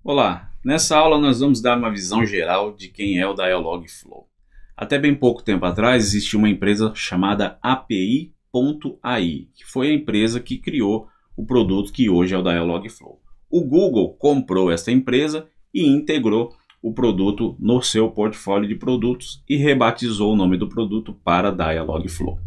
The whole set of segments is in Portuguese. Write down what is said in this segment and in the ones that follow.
Olá, nessa aula nós vamos dar uma visão geral de quem é o Dialogflow. Até bem pouco tempo atrás existia uma empresa chamada API.ai, que foi a empresa que criou o produto que hoje é o Dialogflow. O Google comprou essa empresa e integrou o produto no seu portfólio de produtos e rebatizou o nome do produto para Dialogflow.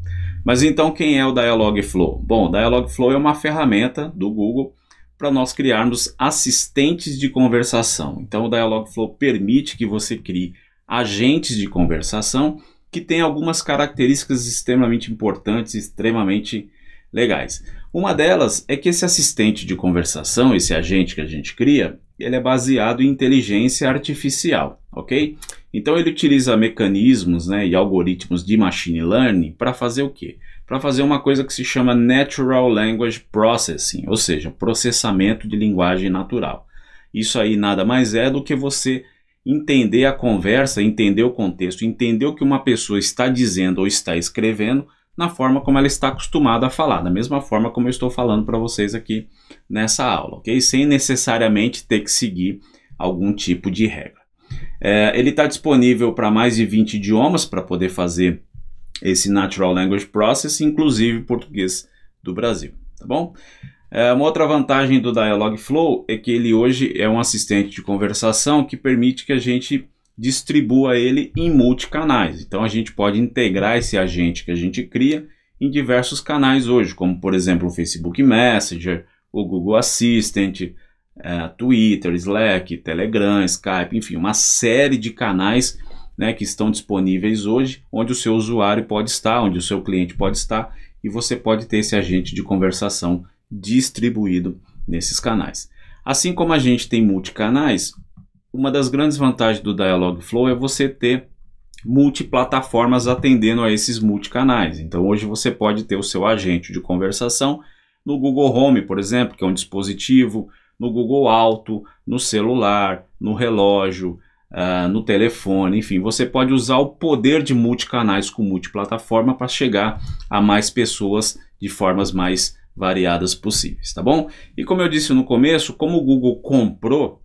Mas então quem é o Dialogflow? Bom, o Dialogflow é uma ferramenta do Google para nós criarmos assistentes de conversação. Então o Dialogflow permite que você crie agentes de conversação que têm algumas características extremamente importantes, extremamente legais. Uma delas é que esse assistente de conversação, esse agente que a gente cria, ele é baseado em inteligência artificial, ok? Então ele utiliza mecanismos, e algoritmos de machine learning para fazer o quê? Para fazer uma coisa que se chama Natural Language Processing, ou seja, processamento de linguagem natural. Isso aí nada mais é do que você entender a conversa, entender o contexto, entender o que uma pessoa está dizendo ou está escrevendo na forma como ela está acostumada a falar, da mesma forma como eu estou falando para vocês aqui nessa aula, ok? Sem necessariamente ter que seguir algum tipo de regra. Ele está disponível para mais de 20 idiomas para poder fazer esse Natural Language Processing, inclusive português do Brasil, tá bom? Uma outra vantagem do Dialogflow é que ele hoje é um assistente de conversação que permite que a gente distribua ele em multicanais. Então a gente pode integrar esse agente que a gente cria em diversos canais hoje, como por exemplo o Facebook Messenger, o Google Assistant, Twitter, Slack, Telegram, Skype, enfim, uma série de canais que estão disponíveis hoje, onde o seu usuário pode estar, onde o seu cliente pode estar, e você pode ter esse agente de conversação distribuído nesses canais. Assim como a gente tem multicanais, uma das grandes vantagens do Dialogflow é você ter multiplataformas atendendo a esses multicanais. Então hoje você pode ter o seu agente de conversação no Google Home, por exemplo, que é um dispositivo, no Google Auto, no celular, no relógio, no telefone, enfim, você pode usar o poder de multicanais com multiplataforma para chegar a mais pessoas de formas mais variadas possíveis, tá bom? E como eu disse no começo, como o Google comprou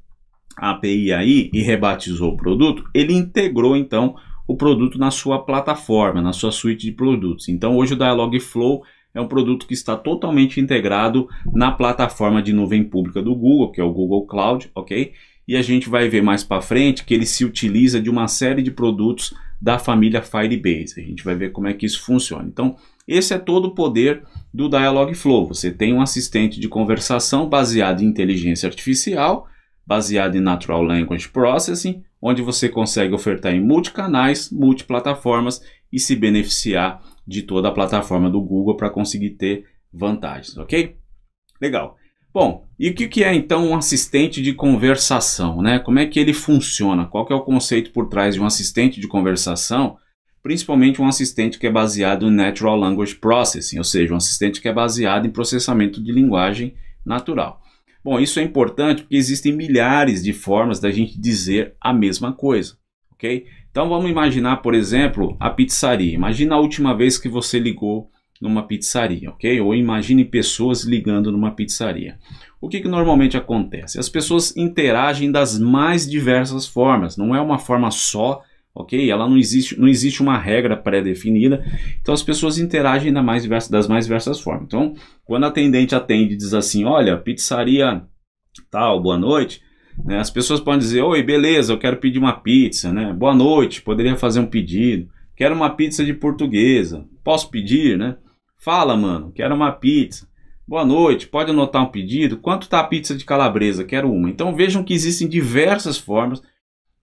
a API aí e rebatizou o produto, ele integrou então o produto na sua plataforma, na sua suite de produtos. Então hoje o Dialogflow é um produto que está totalmente integrado na plataforma de nuvem pública do Google, que é o Google Cloud, ok? E a gente vai ver mais para frente que ele se utiliza de uma série de produtos da família Firebase. A gente vai ver como é que isso funciona. Então, esse é todo o poder do Dialogflow. Você tem um assistente de conversação baseado em inteligência artificial, baseado em Natural Language Processing, onde você consegue ofertar em multicanais, multiplataformas e se beneficiar de toda a plataforma do Google para conseguir ter vantagens, ok? Legal. Bom, e o que é então um assistente de conversação, Como é que ele funciona? Qual que é o conceito por trás de um assistente de conversação? Principalmente um assistente que é baseado em Natural Language Processing, ou seja, um assistente que é baseado em processamento de linguagem natural. Bom, isso é importante porque existem milhares de formas da gente dizer a mesma coisa, ok? Então vamos imaginar, por exemplo, a pizzaria. Imagina a última vez que você ligou numa pizzaria, ok? Ou imagine pessoas ligando numa pizzaria. O que normalmente acontece? As pessoas interagem das mais diversas formas, não é uma forma só, ok? Ela não existe uma regra pré-definida, então as pessoas interagem das mais diversas formas. Então, quando a atendente atende e diz assim, olha, pizzaria tal, boa noite, as pessoas podem dizer, oi, beleza, eu quero pedir uma pizza, boa noite, poderia fazer um pedido, quero uma pizza de portuguesa, posso pedir, Fala, mano, quero uma pizza. Boa noite, pode anotar um pedido? Quanto tá a pizza de calabresa? Quero uma. Então vejam que existem diversas formas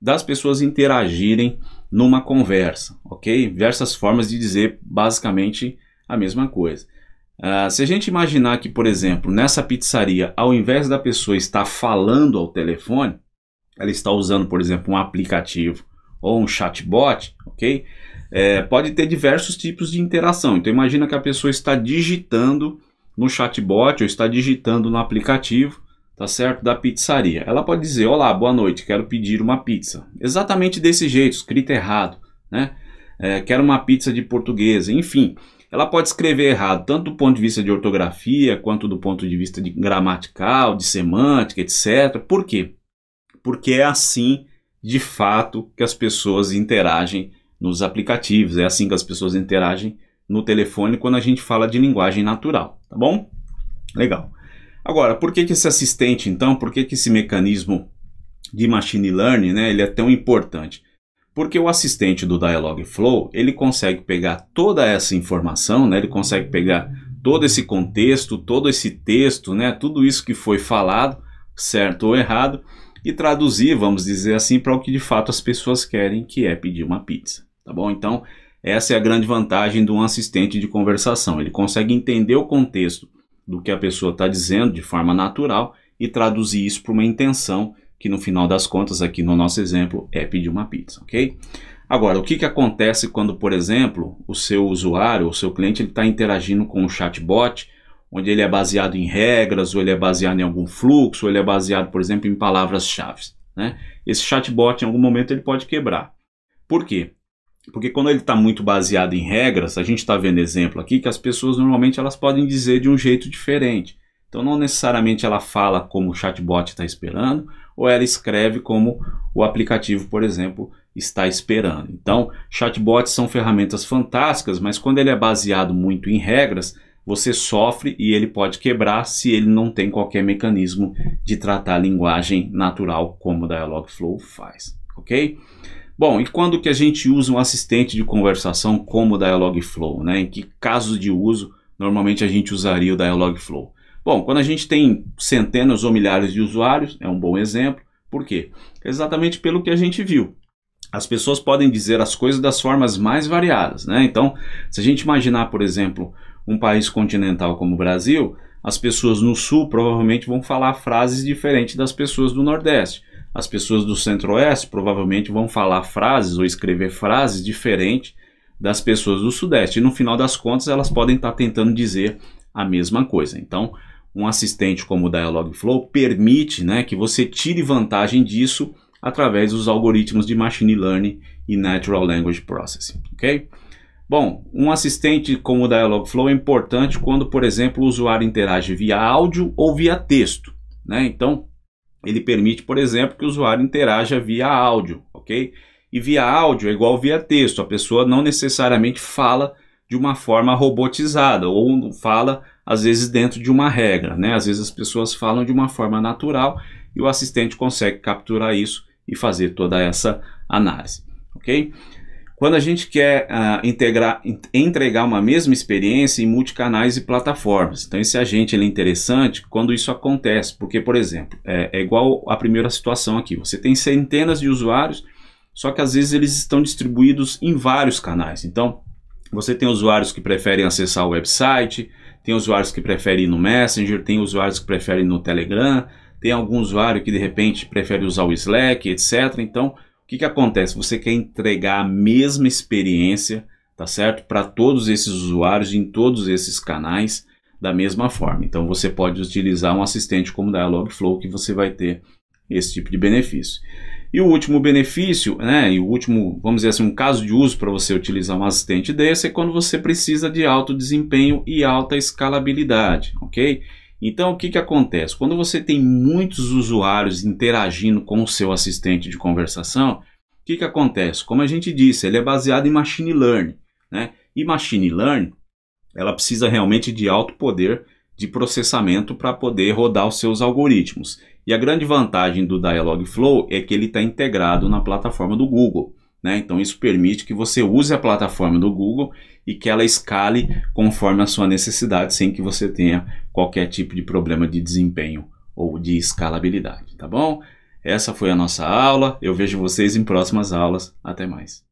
das pessoas interagirem numa conversa, ok? Diversas formas de dizer basicamente a mesma coisa. Se a gente imaginar que, por exemplo, nessa pizzaria, ao invés da pessoa estar falando ao telefone, ela está usando, por exemplo, um aplicativo ou um chatbot, ok? Pode ter diversos tipos de interação. Então imagina que a pessoa está digitando no chatbot ou está digitando no aplicativo, tá certo? Da pizzaria. Ela pode dizer, olá, boa noite, quero pedir uma pizza. Exatamente desse jeito, escrito errado, quero uma pizza de portuguesa, enfim. Ela pode escrever errado, tanto do ponto de vista de ortografia, quanto do ponto de vista de gramatical, de semântica, etc. Por quê? porque é assim, de fato, que as pessoas interagem nos aplicativos, é assim que as pessoas interagem no telefone quando a gente fala de linguagem natural, tá bom? Legal. Agora, por que esse assistente, então, por que esse mecanismo de machine learning, né, ele é tão importante? Porque o assistente do Dialogflow, ele consegue pegar toda essa informação, né, ele consegue pegar todo esse contexto, todo esse texto, né, tudo isso que foi falado, certo ou errado, e traduzir, vamos dizer assim, para o que de fato as pessoas querem, que é pedir uma pizza, tá bom? Então, essa é a grande vantagem de um assistente de conversação, ele consegue entender o contexto do que a pessoa está dizendo de forma natural e traduzir isso para uma intenção que no final das contas, aqui no nosso exemplo, é pedir uma pizza, ok? Agora, o que acontece quando, por exemplo, o seu usuário, o seu cliente, ele está interagindo com um chatbot, onde ele é baseado em regras, ou ele é baseado em algum fluxo, ou ele é baseado, por exemplo, em palavras-chave, né? Esse chatbot, em algum momento, ele pode quebrar. Por quê? Porque quando ele está muito baseado em regras, a gente está vendo exemplo aqui que as pessoas normalmente elas podem dizer de um jeito diferente. Então não necessariamente ela fala como o chatbot está esperando, ou ela escreve como o aplicativo, por exemplo, está esperando. Então chatbots são ferramentas fantásticas, mas quando ele é baseado muito em regras, você sofre e ele pode quebrar se ele não tem qualquer mecanismo de tratar a linguagem natural como o Dialogflow faz, ok? Bom, e quando que a gente usa um assistente de conversação como o Dialogflow, né? Em que casos de uso normalmente a gente usaria o Dialogflow? Bom, quando a gente tem centenas ou milhares de usuários, é um bom exemplo. Por quê? Exatamente pelo que a gente viu. As pessoas podem dizer as coisas das formas mais variadas, né? Então, se a gente imaginar, por exemplo, um país continental como o Brasil, as pessoas no sul provavelmente vão falar frases diferentes das pessoas do Nordeste. As pessoas do Centro-Oeste provavelmente vão falar frases ou escrever frases diferentes das pessoas do Sudeste. E no final das contas elas podem estar tentando dizer a mesma coisa. Então, um assistente como o Dialogflow permite, né, que você tire vantagem disso através dos algoritmos de Machine Learning e Natural Language Processing. Ok? Bom, um assistente como o Dialogflow é importante quando, por exemplo, o usuário interage via áudio ou via texto, né? Então, ele permite, por exemplo, que o usuário interaja via áudio, ok? E via áudio é igual via texto, a pessoa não necessariamente fala de uma forma robotizada, ou fala, às vezes, dentro de uma regra, né? Às vezes as pessoas falam de uma forma natural e o assistente consegue capturar isso e fazer toda essa análise, ok? Quando a gente quer entregar uma mesma experiência em multicanais e plataformas. Então esse agente ele é interessante quando isso acontece, porque, por exemplo, é igual a primeira situação aqui. Você tem centenas de usuários, só que às vezes eles estão distribuídos em vários canais. Então você tem usuários que preferem acessar o website, tem usuários que preferem ir no Messenger, tem usuários que preferem ir no Telegram, tem algum usuário que de repente prefere usar o Slack, etc. Então, o que acontece? Você quer entregar a mesma experiência, tá certo? Para todos esses usuários em todos esses canais da mesma forma. Então você pode utilizar um assistente como o Dialogflow que você vai ter esse tipo de benefício. E o último benefício, né, e o último, vamos dizer assim, um caso de uso para você utilizar um assistente desse é quando você precisa de alto desempenho e alta escalabilidade, ok? Então, o que acontece? Quando você tem muitos usuários interagindo com o seu assistente de conversação, o que acontece? Como a gente disse, ele é baseado em Machine Learning, né? E Machine Learning, ela precisa realmente de alto poder de processamento para poder rodar os seus algoritmos. E a grande vantagem do Dialogflow é que ele está integrado na plataforma do Google, né? Então isso permite que você use a plataforma do Google e que ela escale conforme a sua necessidade, sem que você tenha qualquer tipo de problema de desempenho ou de escalabilidade, tá bom? Essa foi a nossa aula, eu vejo vocês em próximas aulas, até mais.